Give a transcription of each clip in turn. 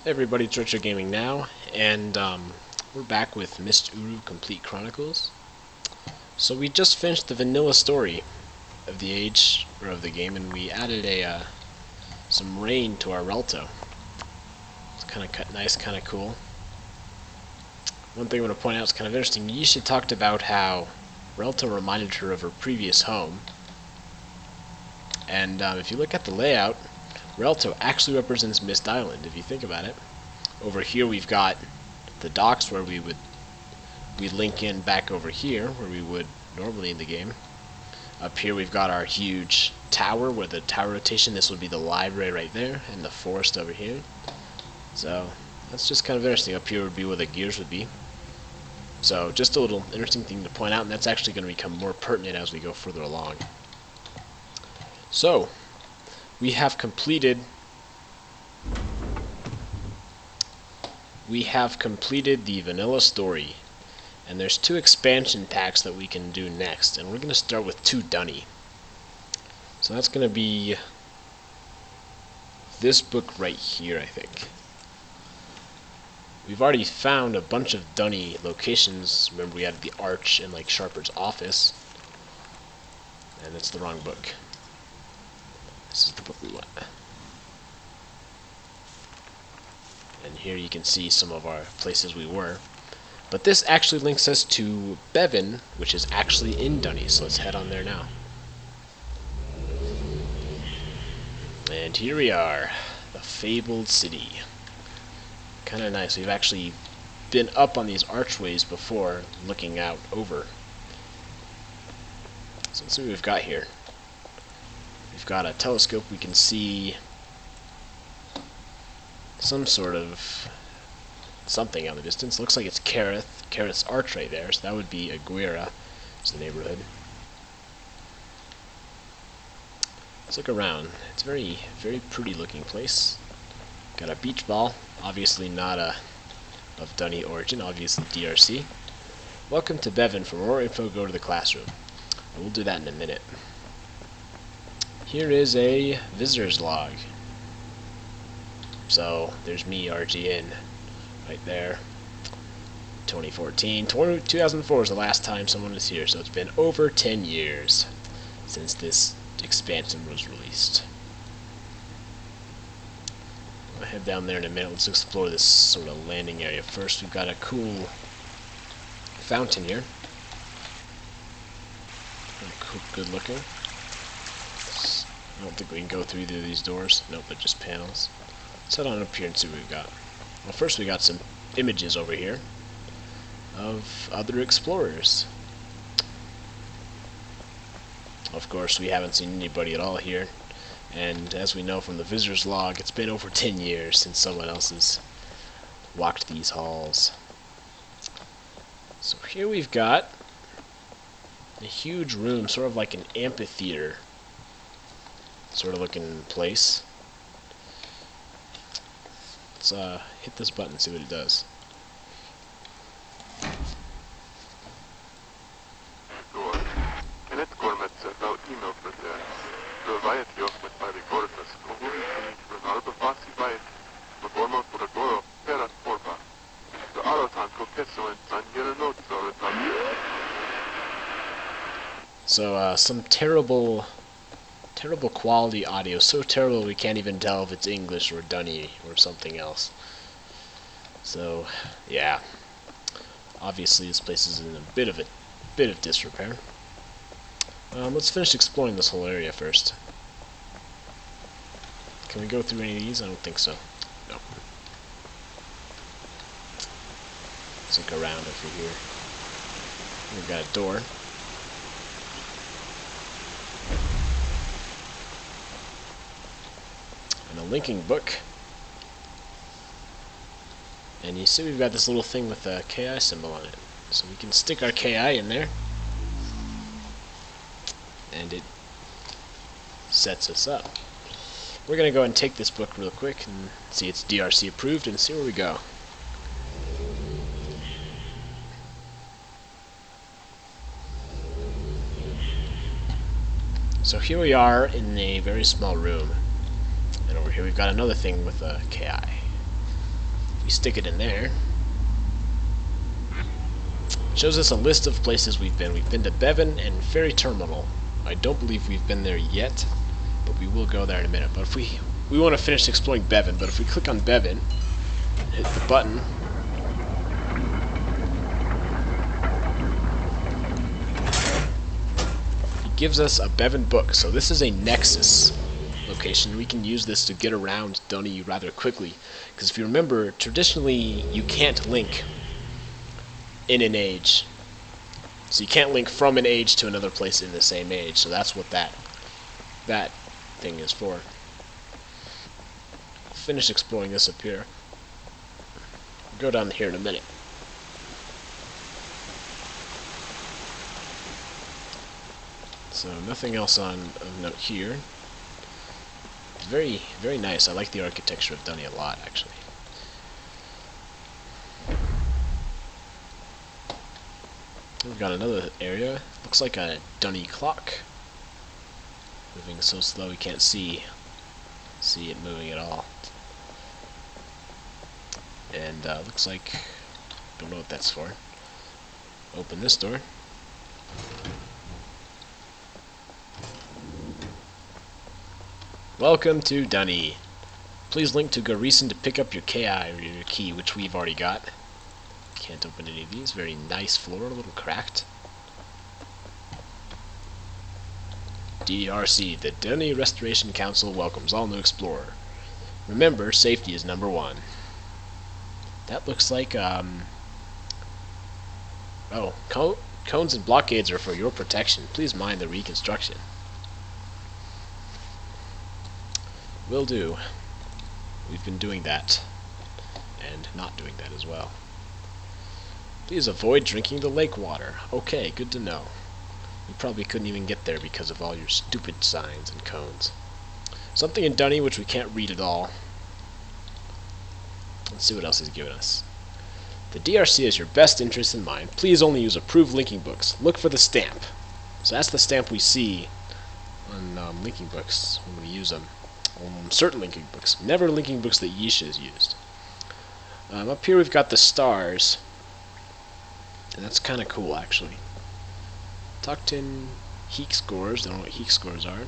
Hey everybody, it's Retro Gaming now, and we're back with Mist Uru Complete Chronicles. So we just finished the vanilla story of the age, or of the game, and we added some rain to our Relto. It's kind of nice, kind of cool. One thing I want to point out is kind of interesting. Yisha talked about how Relto reminded her of her previous home, and if you look at the layout, Relto actually represents Mist Island, if you think about it. Over here we've got the docks where we link in back over here, where we would normally in the game. Up here we've got our huge tower, where the tower rotation, this would be the library right there, and the forest over here. So, that's just kind of interesting. Up here would be where the gears would be. So, just a little interesting thing to point out, and that's actually going to become more pertinent as we go further along. So, we have completed the vanilla story, and there's 2 expansion packs that we can do next, and we're going to start with 2 Dunny. So that's going to be this book right here, I think. We've already found a bunch of Dunny locations. Remember, we had the Arch in like Sharper's office, and it's the wrong book. This is the book we want. And here you can see some of our places we were. But this actually links us to Bevan, which is actually in Dunny, so let's head on there now. And here we are, the fabled city. Kind of nice. We've actually been up on these archways before, looking out over. So let's see what we've got here. We've got a telescope. We can see some sort of something out in the distance. Looks like it's Kareth's Arch right there, so that would be Aguirre. It's the neighborhood. Let's look around. It's a very, very pretty looking place. Got a beach ball, obviously not of Dunny origin, obviously DRC. Welcome to Bevan. For more info, go to the classroom. And we'll do that in a minute. Here is a visitor's log. So, there's me, RGN, right there. 2004 is the last time someone was here, so it's been over 10 years since this expansion was released. I'll head down there in a minute. Let's explore this sort of landing area first. We've got a cool fountain here. Cool, good looking. I don't think we can go through either of these doors. Nope, they're just panels. Let's head on up here and see what we've got. Well, first we got some images over here of other explorers. Of course, we haven't seen anybody at all here, and as we know from the visitor's log, it's been over 10 years since someone else has walked these halls. So here we've got a huge room, sort of like an amphitheater sort of looking place. Let's hit this button and see what it does. So some terrible quality audio, so terrible we can't even tell if it's English or Dunny or something else. So yeah, obviously this place is in a bit of disrepair. Let's finish exploring this whole area first. Can we go through any of these? I don't think so. No. Let's look around over here. We've got a door. And a linking book. And you see we've got this little thing with a KI symbol on it. So we can stick our KI in there, and it sets us up. We're going to go and take this book real quick and see it's DRC approved and see where we go. So here we are in a very small room. And over here we've got another thing with a KI. We stick it in there. It shows us a list of places we've been. We've been to Bevan and Ferry Terminal. I don't believe we've been there yet, but we will go there in a minute. But if we want to finish exploring Bevan, but if we click on Bevan, hit the button, it gives us a Bevan book. So this is a Nexus location. We can use this to get around Dunny rather quickly, because if you remember, traditionally you can't link in an age. So you can't link from an age to another place in the same age. So that's what that thing is for. Finish exploring this up here. We'll go down here in a minute. So nothing else of note here. Very, very nice. I like the architecture of Dunny a lot, actually. We've got another area. Looks like a Dunny clock. Moving so slow we can't see it moving at all. And looks like, don't know what that's for. Open this door. Welcome to Dunny. Please link to Garrison to pick up your KI or your key, which we've already got. Can't open any of these. Very nice floor, a little cracked. DRC, the Dunny Restoration Council welcomes all new explorer. Remember, safety is #1. That looks like, oh, cones and blockades are for your protection. Please mind the reconstruction. Will do. We've been doing that, and not doing that as well. Please avoid drinking the lake water. Okay, good to know. We probably couldn't even get there because of all your stupid signs and cones. Something in Dunny which we can't read at all. Let's see what else he's given us. The DRC has your best interest in mind. Please only use approved linking books. Look for the stamp. So that's the stamp we see on linking books when we use them. On certain linking books. Never linking books that Yisha has used. Up here we've got the stars. And that's kind of cool, actually. Tucked-in Heek scores. I don't know what Heek scores are.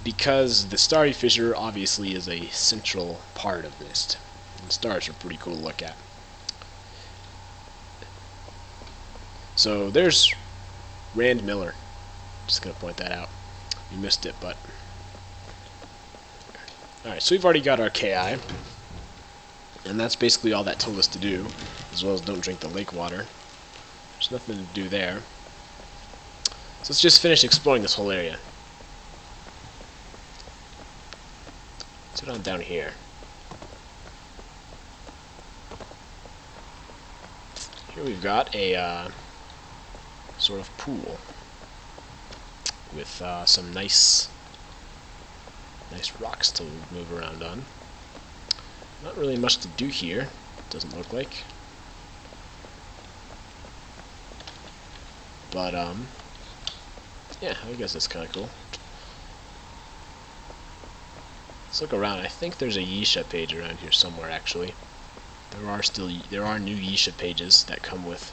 Because the starry fissure obviously is a central part of Mist. And the stars are pretty cool to look at. So there's Rand Miller. Just going to point that out. You missed it, but... Alright, so we've already got our KI. And that's basically all that told us to do. As well as don't drink the lake water. There's nothing to do there. So let's just finish exploring this whole area. Let's head on down here. Here we've got a sort of pool with some nice rocks to move around on. Not really much to do here, doesn't look like. But yeah, I guess that's kind of cool. Let's look around. I think there's a Yisha page around here somewhere, actually. There are new Yisha pages that come with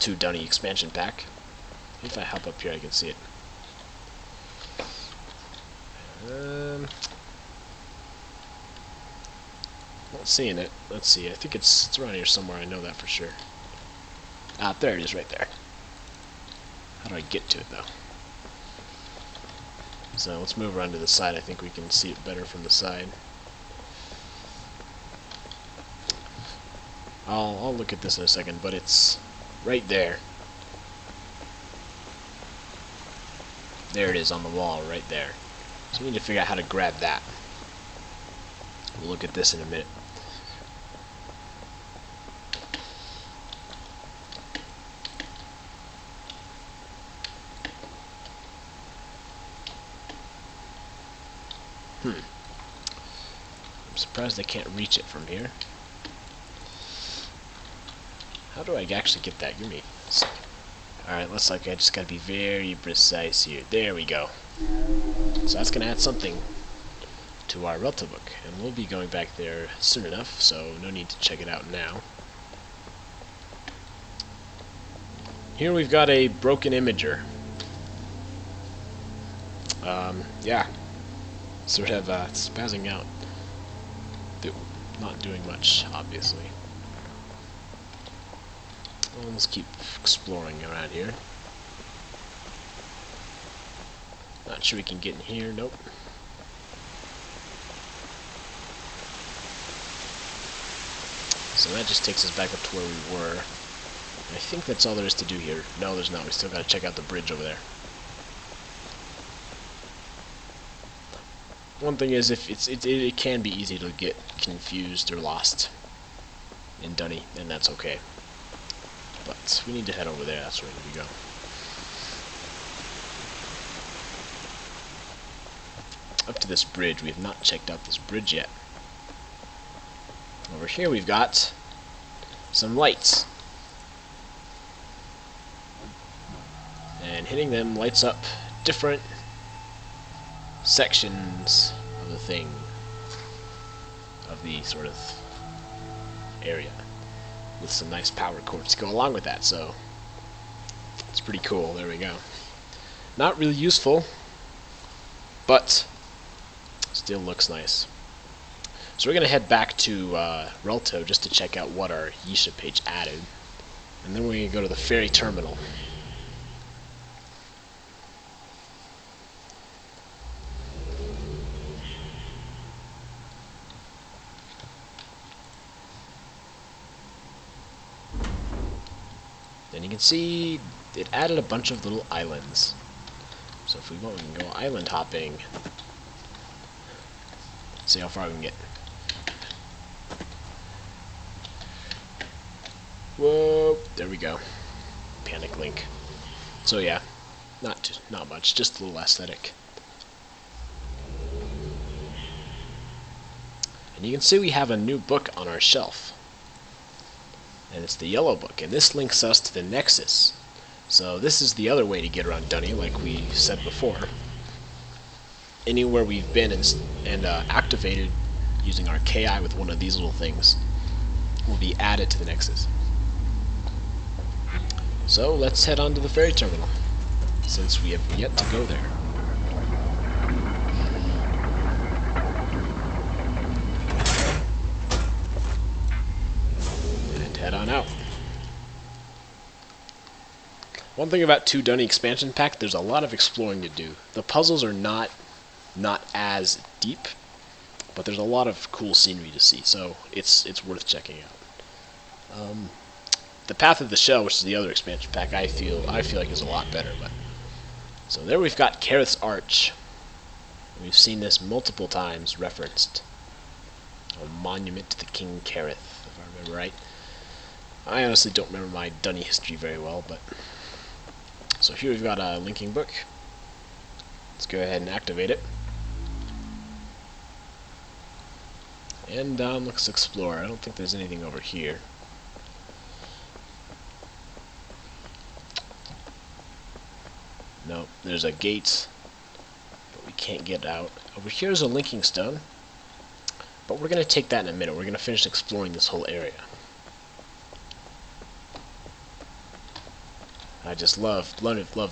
2 Dunny expansion pack. If I hop up here, I can see it. Not seeing it. Let's see. I think it's around here somewhere. I know that for sure. Ah, there it is, right there. How do I get to it, though? So let's move around to the side. I think we can see it better from the side. I'll look at this in a second, but it's right there. There it is on the wall, right there. So we need to figure out how to grab that. We'll look at this in a minute. I'm surprised I can't reach it from here. How do I actually get that? Give me a second. Alright, looks like I just gotta be very precise here. There we go. So that's gonna add something to our Relta book, and we'll be going back there soon enough, so no need to check it out now. Here we've got a broken imager. Yeah, sort of spazzing out. Not doing much, obviously. Well, let's keep exploring around here. Not sure we can get in here. Nope. So that just takes us back up to where we were. I think that's all there is to do here. No, there's not. We still gotta check out the bridge over there. One thing is, if it can be easy to get confused or lost in Dunny, and that's okay. But we need to head over there. That's where we go. Up to this bridge. We have not checked out this bridge yet. Over here we've got some lights. And hitting them lights up different sections of the thing, of the sort of area, with some nice power cords to go along with that, so it's pretty cool. There we go. Not really useful, but still looks nice. So we're going to head back to Relto just to check out what our Yisha page added, and then we're going to go to the Ferry Terminal. And you can see it added a bunch of little islands. So if we want, we can go island hopping. See how far we can get. Whoa, there we go. Panic Link. So yeah, not much, just a little aesthetic. And you can see we have a new book on our shelf. And it's the yellow book, and this links us to the Nexus. So this is the other way to get around Dunny, like we said before. Anywhere we've been and activated using our KI with one of these little things will be added to the Nexus. So let's head on to the Ferry Terminal, since we have yet to go there. Head on out. One thing about 2 Dunny expansion pack, there's a lot of exploring to do. The puzzles are not as deep, but there's a lot of cool scenery to see, so it's worth checking out. The Path of the Shell, which is the other expansion pack, I feel like is a lot better. But so there we've got Kareth's Arch. We've seen this multiple times referenced. A monument to the King Kareth, if I remember right. I honestly don't remember my Dunny history very well, but... So here we've got a linking book. Let's go ahead and activate it. And let's explore. I don't think there's anything over here. Nope, there's a gate, but we can't get out. Over here is a linking stone, but we're going to take that in a minute. We're going to finish exploring this whole area. I just love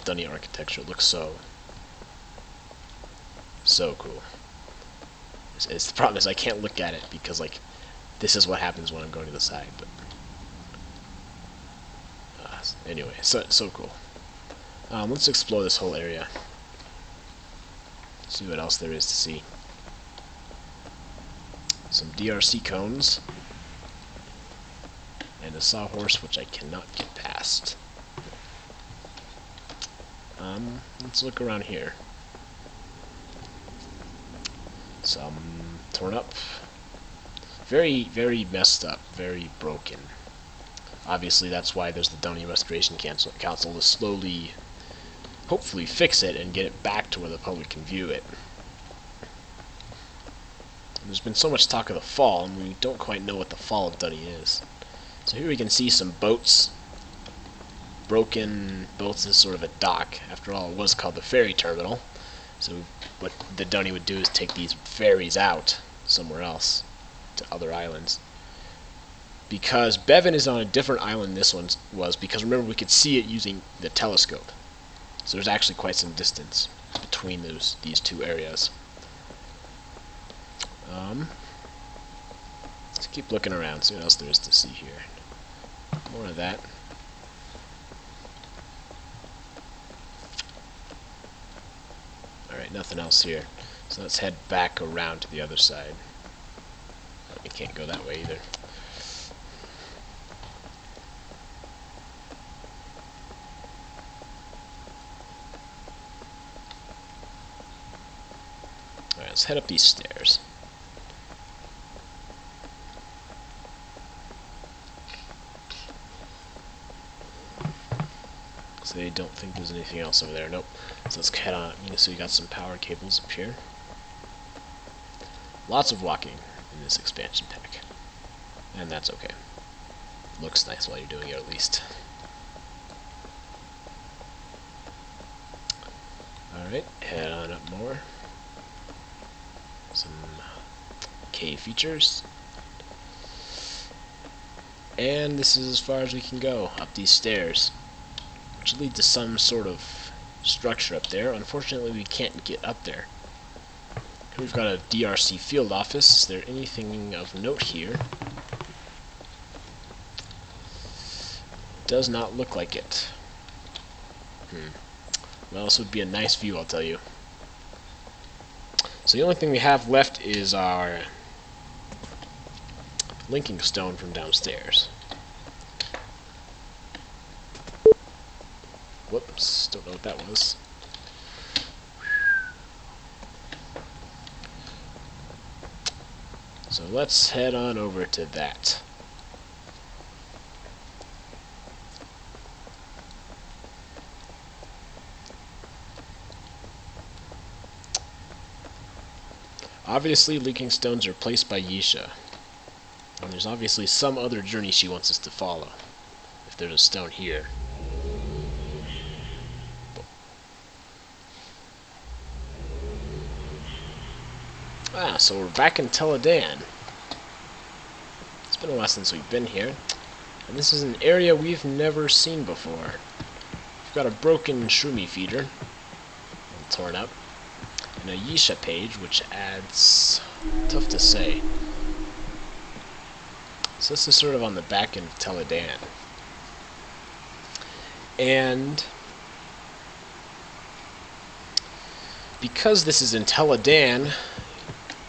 Dunny architecture. It looks so cool. It's the problem is I can't look at it because like this is what happens when I'm going to the side. But anyway, so cool. Let's explore this whole area. See what else there is to see. Some DRC cones and a sawhorse, which I cannot get past. Let's look around here. Some torn up, very messed up, very broken. Obviously, that's why there's the Dunny Restoration Council to slowly, hopefully, fix it and get it back to where the public can view it. There's been so much talk of the fall, and we don't quite know what the fall of Dunny is. So here we can see some boats. Broken boats is sort of a dock. After all, it was called the Ferry Terminal. So what the Dunny would do is take these ferries out somewhere else to other islands. Because Bevan is on a different island than this one was, because remember we could see it using the telescope. So there's actually quite some distance between these two areas. Let's keep looking around, see what else there is to see here. More of that. Alright, nothing else here. So let's head back around to the other side. We can't go that way either. Alright, let's head up these stairs. So they don't think there's anything else over there. Nope. So let's head on. You can see we got some power cables up here. Lots of walking in this expansion pack. And that's okay. Looks nice while you're doing it, at least. Alright, head on up more. Some cave features. And this is as far as we can go up these stairs, which lead to some sort of structure up there. Unfortunately, we can't get up there. Here we've got a DRC field office. Is there anything of note here? Does not look like it. Well, this would be a nice view, I'll tell you. So the only thing we have left is our linking stone from downstairs. Whoops, don't know what that was. So let's head on over to that. Obviously, linking stones are placed by Yisha. And there's obviously some other journey she wants us to follow. If there's a stone here. Ah, so we're back in Teledan. It's been a while since we've been here. And this is an area we've never seen before. We've got a broken Shroomy feeder. All torn up. And a Yisha page, which adds... tough to say. So this is sort of on the back end of Teledan. And... because this is in Teledan,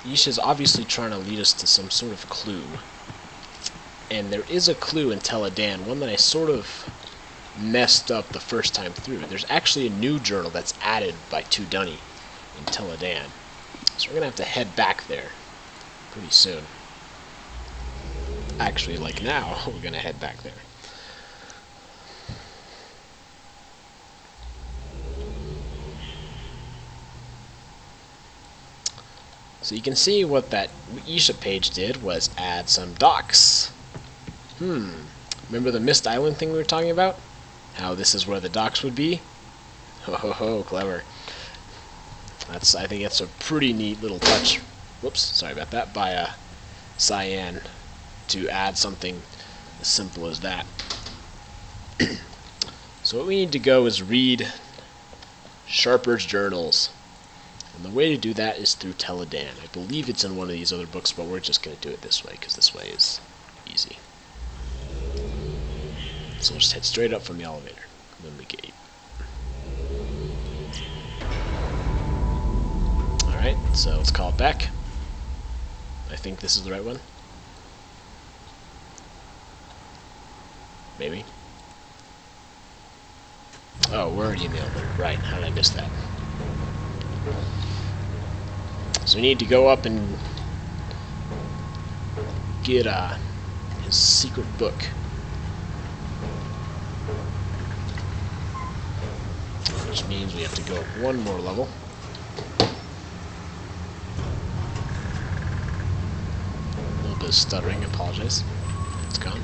Yisha's obviously trying to lead us to some sort of clue. And there is a clue in Teledan, one that I sort of messed up the first time through. There's actually a new journal that's added by 2 Dunny in Teledan. So we're going to have to head back there pretty soon. Actually, like now, we're going to head back there. So you can see what that Yisha page did was add some docks. Remember the Mist Island thing we were talking about? How this is where the docks would be? Ho ho ho, clever. I think that's a pretty neat little touch. Whoops, sorry about that. By Cyan to add something as simple as that. So what we need to go is read Sharper's journals. And the way to do that is through Teledan. I believe it's in one of these other books, but we're just going to do it this way, because this way is easy. So we'll just head straight up from the elevator, and then the gate. Alright, so let's call it back. I think this is the right one. Maybe. Oh, we're already in the elevator. Right, how did I miss that? So we need to go up and get his secret book. Which means we have to go up one more level. A little bit of stuttering, I apologize. It's gone.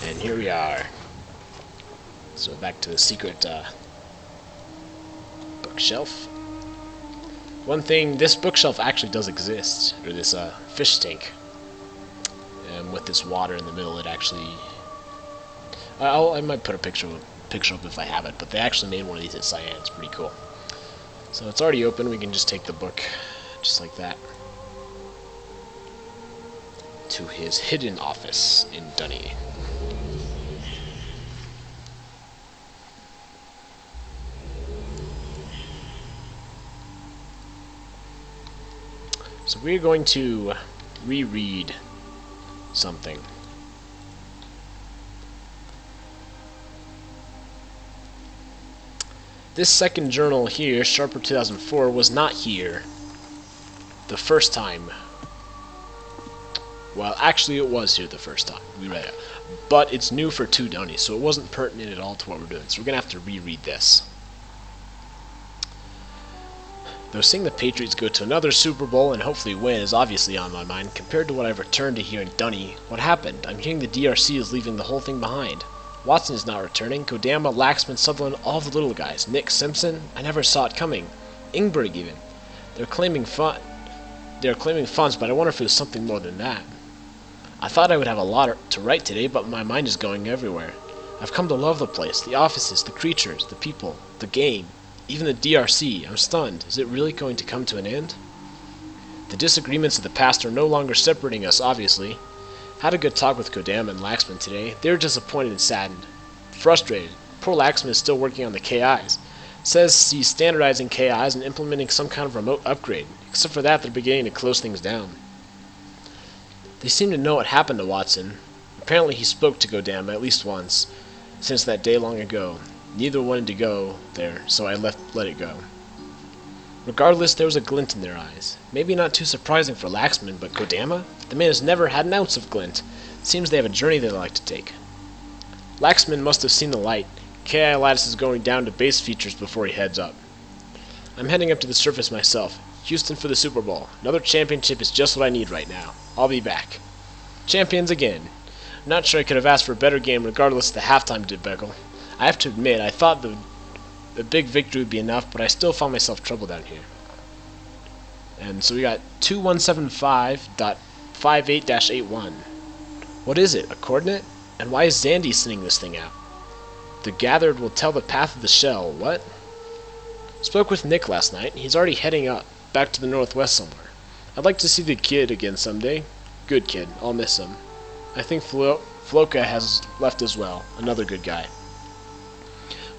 And And here we are. So back to the secret bookshelf. One thing, this bookshelf actually does exist, or this fish tank. And with this water in the middle, it actually... I might put a picture up if I have it, but they actually made one of these at Cyan. It's pretty cool. So it's already open. We can just take the book, just like that, to his hidden office in Dunny. So we're going to reread something. This second journal here, Sharper 2004, was not here the first time. Well, actually it was here the first time. We read it. But it's new for 2 Dunnies, so it wasn't pertinent at all to what we're doing. So we're going to have to reread this. Though seeing the Patriots go to another Super Bowl and hopefully win is obviously on my mind, compared to what I've returned to here in Dunny, what happened? I'm hearing the DRC is leaving the whole thing behind. Watson is not returning. Kodama, Laxman, Sutherland, all the little guys. Nick, Simpson, I never saw it coming. Ingberg even. They're claiming funds, but I wonder if it was something more than that. I thought I would have a lot to write today, but my mind is going everywhere. I've come to love the place, the offices, the creatures, the people, the game. Even the DRC, I'm stunned. Is it really going to come to an end? The disagreements of the past are no longer separating us, obviously. Had a good talk with Kodama and Laxman today. They were disappointed and saddened. Frustrated. Poor Laxman is still working on the KIs. Says he's standardizing KIs and implementing some kind of remote upgrade. Except for that, they're beginning to close things down. They seem to know what happened to Watson. Apparently he spoke to Kodama at least once, since that day long ago. Neither wanted to go there, so I let it go. Regardless, there was a glint in their eyes. Maybe not too surprising for Laxman, but Kodama? The man has never had an ounce of glint. It seems they have a journey they like to take. Laxman must have seen the light. KI Lattice is going down to base features before he heads up. I'm heading up to the surface myself. Houston for the Super Bowl. Another championship is just what I need right now. I'll be back. Champions again. I'm not sure I could have asked for a better game regardless of the halftime debacle. I have to admit, I thought the big victory would be enough, but I still found myself troubled down here. And so we got 2175.58-81. What is it? A coordinate? And why is Zandy sending this thing out? The gathered will tell the path of the shell. What? Spoke with Nick last night. He's already heading up, back to the northwest somewhere. I'd like to see the kid again someday. Good kid. I'll miss him. I think Floka has left as well. Another good guy.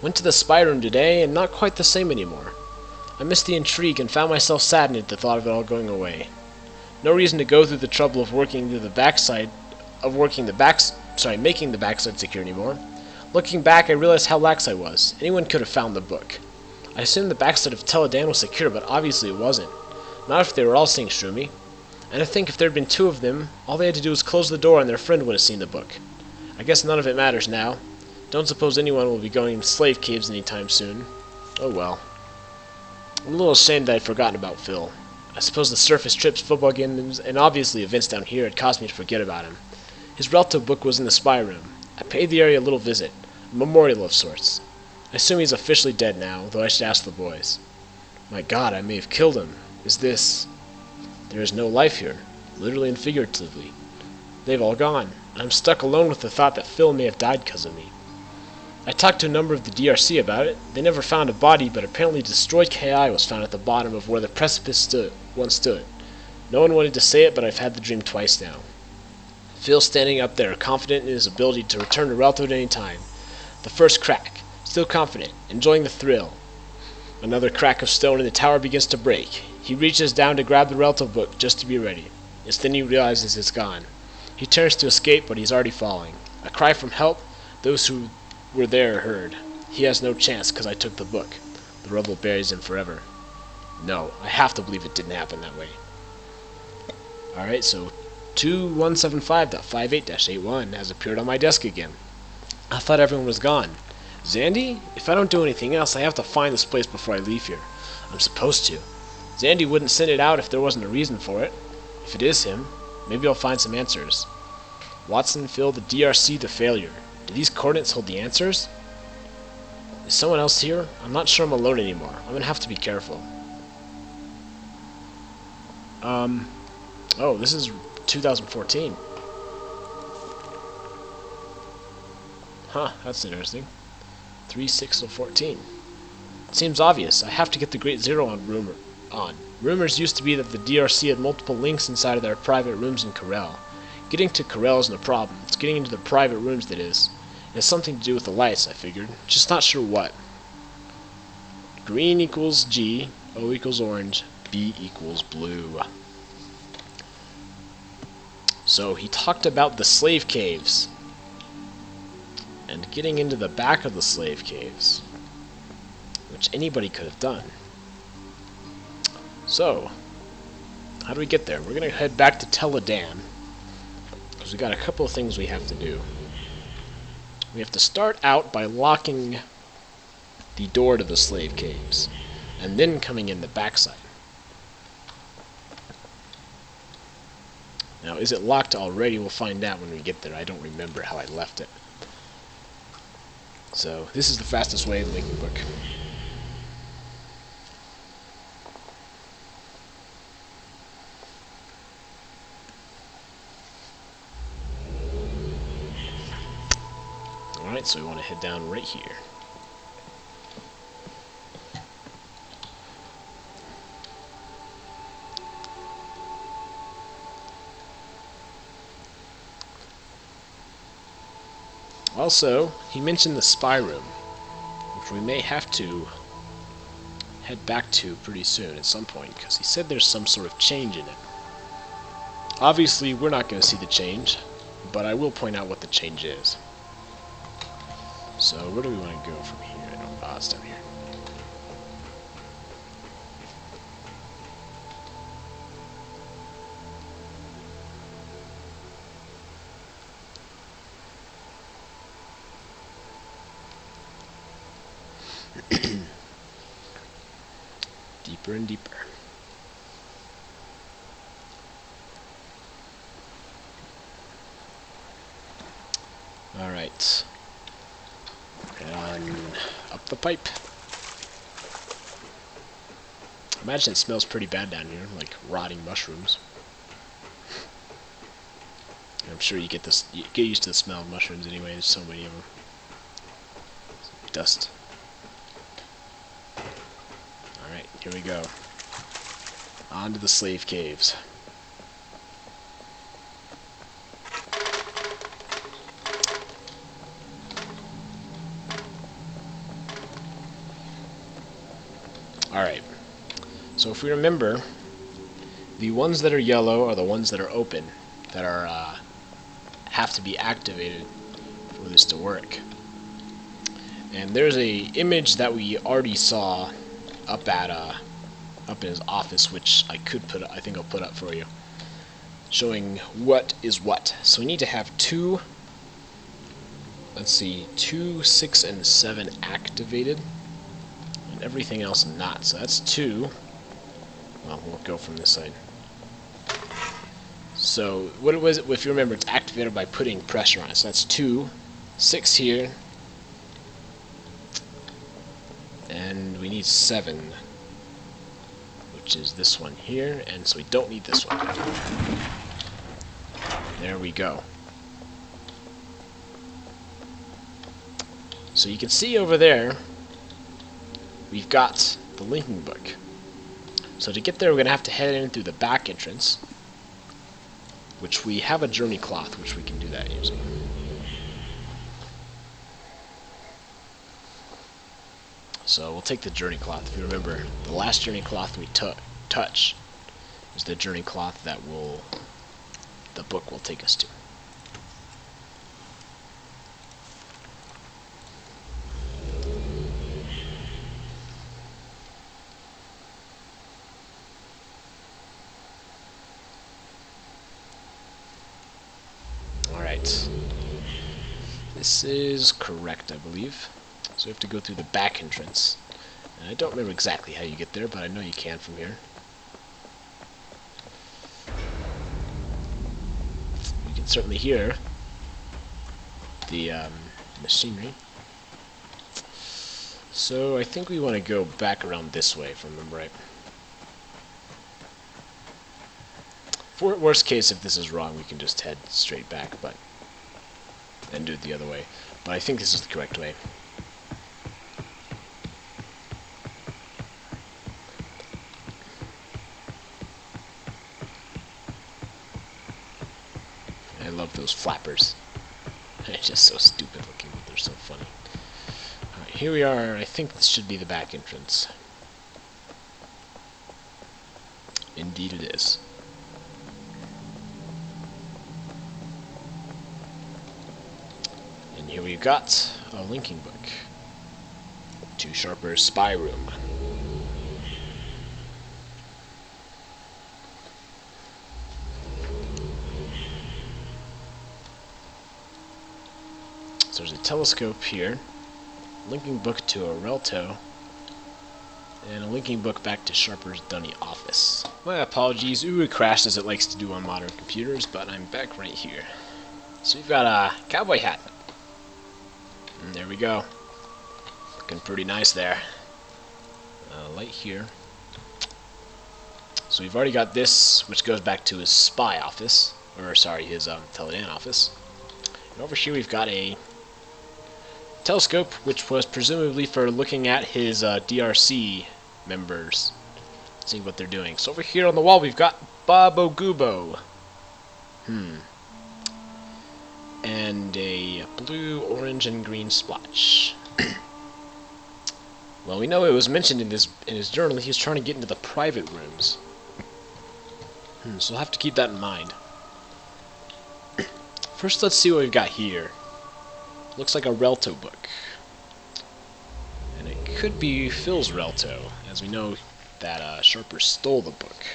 Went to the spy room today, and not quite the same anymore. I missed the intrigue and found myself saddened at the thought of it all going away. No reason to go through the trouble of making the backside secure anymore. Looking back, I realized how lax I was. Anyone could have found the book. I assumed the backside of Teledan was secure, but obviously it wasn't. Not if they were all seeing Shroomy. And I think if there had been 2 of them, all they had to do was close the door and their friend would have seen the book. I guess none of it matters now. Don't suppose anyone will be going into slave caves anytime soon. Oh well. I'm a little ashamed that I'd forgotten about Phil. I suppose the surface trips, football games, and obviously events down here had caused me to forget about him. His relative book was in the spy room. I paid the area a little visit, a memorial of sorts. I assume he's officially dead now, though I should ask the boys. My God, I may have killed him. Is this... There is no life here, literally and figuratively. They've all gone, and I'm stuck alone with the thought that Phil may have died because of me. I talked to a number of the DRC about it. They never found a body, but apparently destroyed KI was found at the bottom of where the precipice once stood. No one wanted to say it, but I've had the dream twice now. Phil standing up there, confident in his ability to return to Relto at any time. The first crack. Still confident, enjoying the thrill. Another crack of stone and the tower begins to break. He reaches down to grab the Relto book, just to be ready. It's then he realizes it's gone. He turns to escape, but he's already falling. A cry from help. Those who were there heard. He has no chance because I took the book. The rubble buries him forever. No, I have to believe it didn't happen that way. Alright, so 2175.58-81 has appeared on my desk again. I thought everyone was gone. Zandy? If I don't do anything else, I have to find this place before I leave here. I'm supposed to. Zandy wouldn't send it out if there wasn't a reason for it. If it is him, maybe I'll find some answers. Watson, Phil, the DRC, the failure. Do these coordinates hold the answers? Is someone else here? I'm not sure I'm alone anymore. I'm gonna have to be careful. Oh, this is 2014. Huh, that's interesting. 3/6/14. It seems obvious. I have to get the Great Zero on. Rumors used to be that the DRC had multiple links inside of their private rooms in Corel. Getting to Corel isn't a problem. It's getting into the private rooms that is. It has something to do with the lights, I figured. Just not sure what. Green equals G, O equals orange, B equals blue. So he talked about the slave caves. And getting into the back of the slave caves. Which anybody could have done. So, how do we get there? We're going to head back to Teledan. Because we got a couple of things we have to do. We have to start out by locking the door to the slave caves. And then coming in the backside. Now, is it locked already? We'll find out when we get there. I don't remember how I left it. So, this is the fastest way in the Linking Book. Alright, so we want to head down right here. Also, he mentioned the spy room, which we may have to head back to pretty soon at some point, because he said there's some sort of change in it. Obviously, we're not going to see the change, but I will point out what the change is. So, where do we want to go from here? I don't it's down here. Deeper and deeper. Alright. Head on up the pipe. I imagine it smells pretty bad down here, like rotting mushrooms. I'm sure you get used to the smell of mushrooms anyway, there's so many of them. Dust. Alright, here we go. On to the slave caves. Alright, so if we remember, the ones that are yellow are the ones that are open, that are have to be activated for this to work. And there's a image that we already saw up in his office, which I think I'll put up for you, showing what is what. So we need to have 2, 6, and 7 activated. Everything else not. So that's 2. Well, we'll go from this side. So what it was, if you remember, it's activated by putting pressure on it. So that's 2, 6 here, and we need 7, which is this one here, and so we don't need this one. There we go. So you can see over there we've got the linking book. So to get there, we're going to have to head in through the back entrance, which we have a journey cloth, which we can do that using. So we'll take the journey cloth. If you remember, the last journey cloth we touch is the journey cloth that the book will take us to. Alright. This is correct, I believe. So we have to go through the back entrance. And I don't remember exactly how you get there, but I know you can from here. You can certainly hear the machinery. So I think we want to go back around this way, if I remember right. For worst case, if this is wrong, we can just head straight back, and do it the other way. But I think this is the correct way. I love those flappers. They're just so stupid looking, but they're so funny. Alright, here we are. I think this should be the back entrance. Indeed it is. And here we've got a linking book to Sharper's spy room. So there's a telescope here, linking book to a Relto, and a linking book back to Sharper's Dunny office. My apologies, it crashed as it likes to do on modern computers, but I'm back right here. So we've got a cowboy hat. And there we go. Looking pretty nice there. Light here. So we've already got this, which goes back to his spy office, or sorry, his Teledan office. And over here we've got a telescope, which was presumably for looking at his DRC members, seeing what they're doing. So over here on the wall we've got Bobo Gubo. And a blue, orange, and green splotch. Well, we know it was mentioned in his journal he's trying to get into the private rooms. So we'll have to keep that in mind. First, let's see what we've got here. Looks like a Relto book. And it could be Phil's Relto, as we know that Sharper stole the book.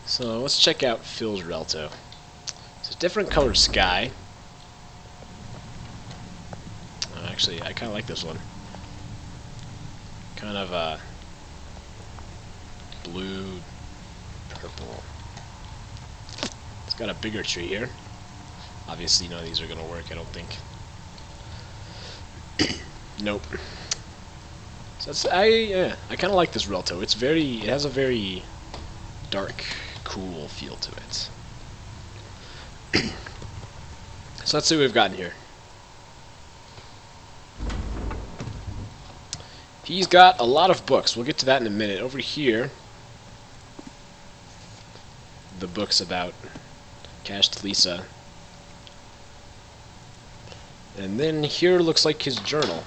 So let's check out Phil's Relto. It's a different colored sky. Actually, I kind of like this one. Kind of blue, purple. It's got a bigger tree here. Obviously, none of these are going to work, I don't think. Nope. So that's, I kind of like this Relto. It has a very dark, cool feel to it. So let's see what we've got in here. He's got a lot of books. We'll get to that in a minute. Over here, the books about Cashed Lisa. And then here looks like his journal.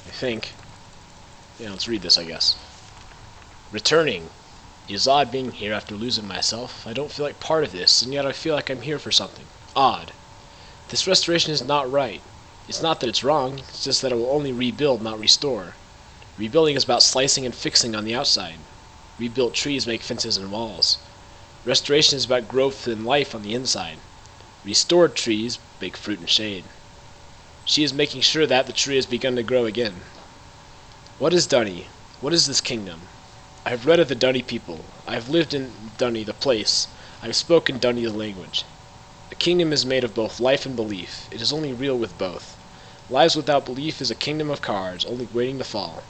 I think. Yeah, let's read this, I guess. Returning. It is odd being here after losing myself. I don't feel like part of this, and yet I feel like I'm here for something. Odd. This restoration is not right. It's not that it's wrong, it's just that it will only rebuild, not restore. Rebuilding is about slicing and fixing on the outside. Rebuilt trees make fences and walls. Restoration is about growth and life on the inside. Restored trees make fruit and shade. She is making sure that the tree has begun to grow again. What is Dunny? What is this kingdom? I have read of the Dunny people. I have lived in Dunny, the place. I have spoken Dunny, the language. A kingdom is made of both life and belief. It is only real with both. Lives without belief is a kingdom of cards, only waiting to fall.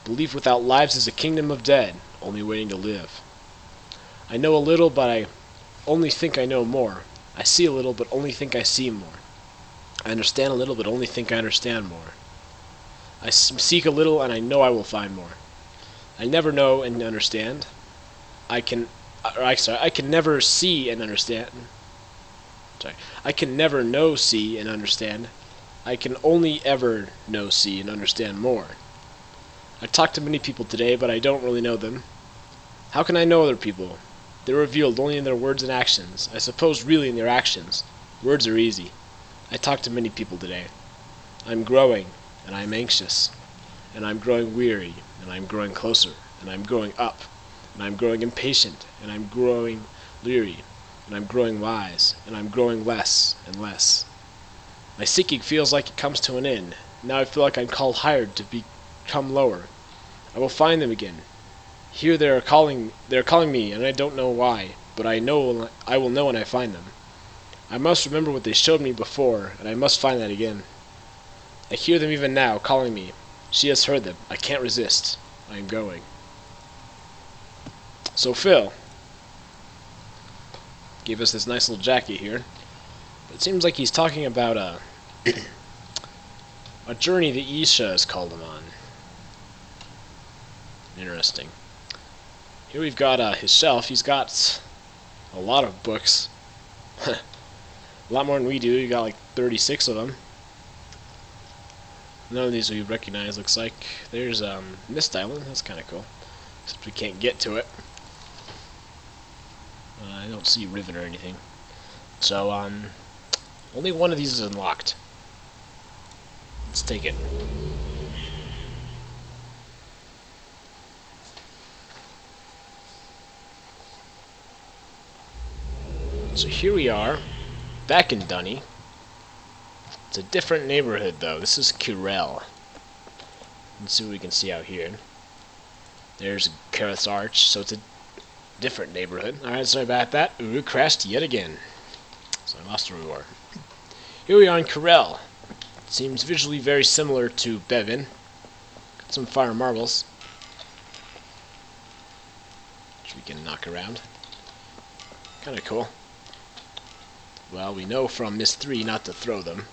Belief without lives is a kingdom of dead, only waiting to live. I know a little, but I only think I know more. I see a little, but only think I see more. I understand a little, but only think I understand more. I seek a little, and I know I will find more. I never know and understand. I can never see and understand. I can never know, see, and understand. I can only ever know, see, and understand more. I talked to many people today, but I don't really know them. How can I know other people? They're revealed only in their words and actions. I suppose really in their actions. Words are easy. I talked to many people today. I'm growing, and I'm anxious, and I'm growing weary, and I'm growing closer, and I'm growing up, and I'm growing impatient, and I'm growing leery, and I'm growing wise, and I'm growing less and less. My seeking feels like it comes to an end. Now I feel like I'm called higher to become lower. I will find them again. Here they are calling me, and I don't know why. but I will know when I find them. I must remember what they showed me before, and I must find that again. I hear them even now, calling me. She has heard them. I can't resist. I am going. So Phil gave us this nice little jacket here. It seems like he's talking about a journey that Isha has called him on. Interesting. Here we've got his shelf. He's got a lot of books. A lot more than we do. You got like 36 of them. None of these we recognize, looks like. There's Mist Island. That's kind of cool. Except we can't get to it. I don't see Riven or anything. So, only one of these is unlocked. Let's take it. So here we are, back in Dunny. It's a different neighborhood, though. This is Kirel. Let's see what we can see out here. There's Kareth's Arch, so it's a different neighborhood. Alright, sorry about that. Uru crashed yet again. So I lost a reward. Here we are in Kirel. It seems visually very similar to Bevin. Got some fire marbles, which we can knock around. Kinda cool. Well, we know from Myst 3 not to throw them.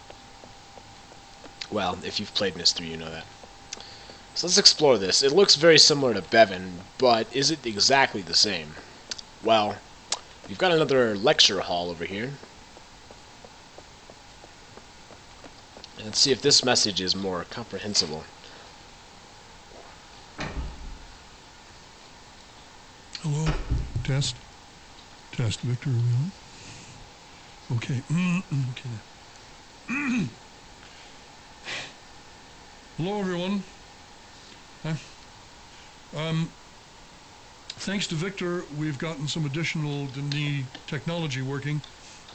Well, if you've played Myst 3, you know that. So let's explore this. It looks very similar to Bevin, but is it exactly the same? Well, we've got another lecture hall over here. And let's see if this message is more comprehensible. Hello? Test? Test, Victor, are we on? Okay. Okay. Hello, everyone. Hi. Thanks to Victor, we've gotten some additional Denis technology working.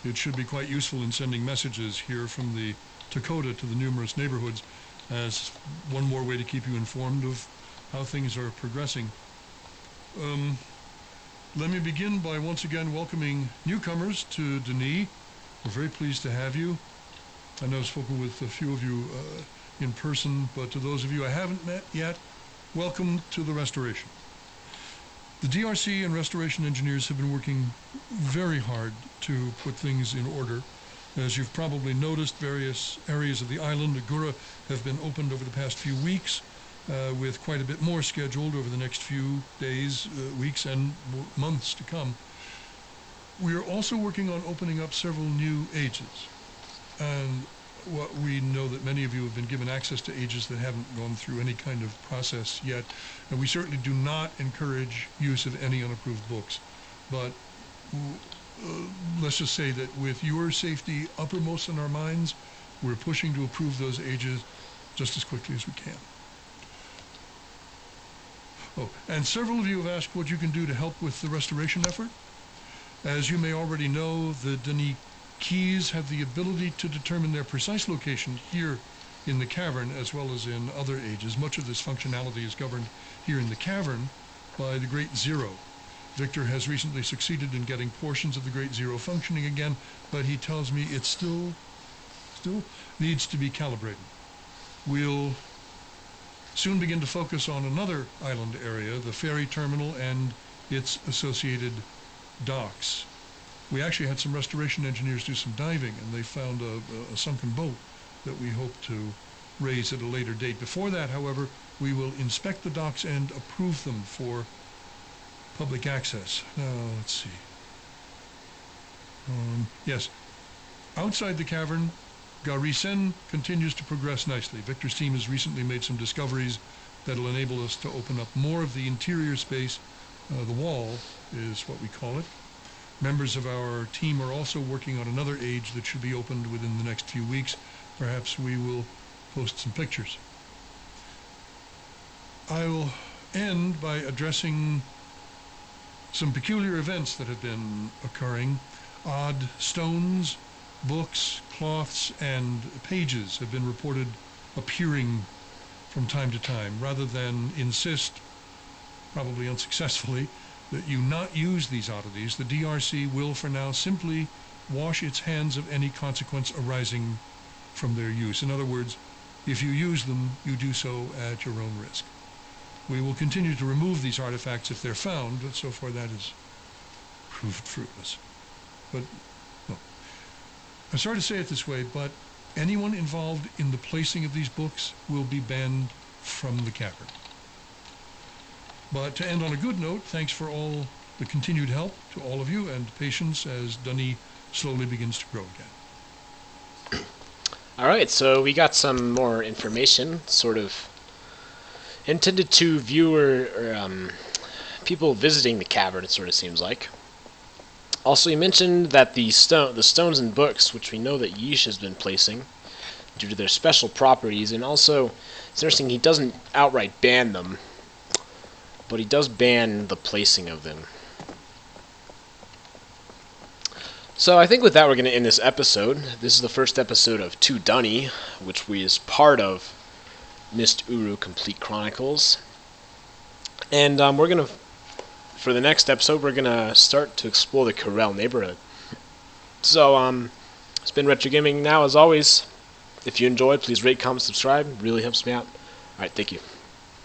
It should be quite useful in sending messages here from the Dakota to the numerous neighborhoods as one more way to keep you informed of how things are progressing. Let me begin by once again welcoming newcomers to Denis. We're very pleased to have you. I know I've spoken with a few of you in person, but to those of you I haven't met yet, welcome to the restoration. The DRC and restoration engineers have been working very hard to put things in order. As you've probably noticed, various areas of the island, Agura, have been opened over the past few weeks, with quite a bit more scheduled over the next few days, weeks, and months to come. We are also working on opening up several new ages. And what we know that many of you have been given access to ages that haven't gone through any kind of process yet. And we certainly do not encourage use of any unapproved books. But let's just say that with your safety uppermost in our minds, we're pushing to approve those ages just as quickly as we can. Oh, and several of you have asked what you can do to help with the restoration effort. As you may already know, the Denis keys have the ability to determine their precise location here in the cavern as well as in other ages. Much of this functionality is governed here in the cavern by the Great Zero. Victor has recently succeeded in getting portions of the Great Zero functioning again, but he tells me it still needs to be calibrated. We'll soon begin to focus on another island area, the Ferry Terminal and its associated docks. We actually had some restoration engineers do some diving, and they found a sunken boat that we hope to raise at a later date. Before that, however, we will inspect the docks and approve them for public access. Now, let's see. Yes, outside the cavern, Garisen continues to progress nicely. Victor's team has recently made some discoveries that will enable us to open up more of the interior space. The wall is what we call it. Members of our team are also working on another age that should be opened within the next few weeks. Perhaps we will post some pictures. I will end by addressing some peculiar events that have been occurring. Odd stones, books, cloths, and pages have been reported appearing from time to time. Rather than insist, probably unsuccessfully, that you not use these oddities, the DRC will for now simply wash its hands of any consequence arising from their use. In other words, if you use them, you do so at your own risk. We will continue to remove these artifacts if they're found, but so far that is proved fruitless. But, no. I'm sorry to say it this way, but anyone involved in the placing of these books will be banned from the cavern. But to end on a good note, thanks for all the continued help to all of you and patience as Dunny slowly begins to grow again. Alright, so we got some more information, sort of intended to people visiting the cavern, it sort of seems like. Also, he mentioned that the stones and books, which we know that Yeesh has been placing, due to their special properties, and also, it's interesting, he doesn't outright ban them, but he does ban the placing of them. So I think with that we're going to end this episode. This is the first episode of 2 Dunny, which is part of Mist Uru Complete Chronicles. And for the next episode, we're going to start to explore the Corel neighborhood. So, it's been Retro Gaming now, as always. If you enjoyed, please rate, comment, subscribe. It really helps me out. Alright, thank you.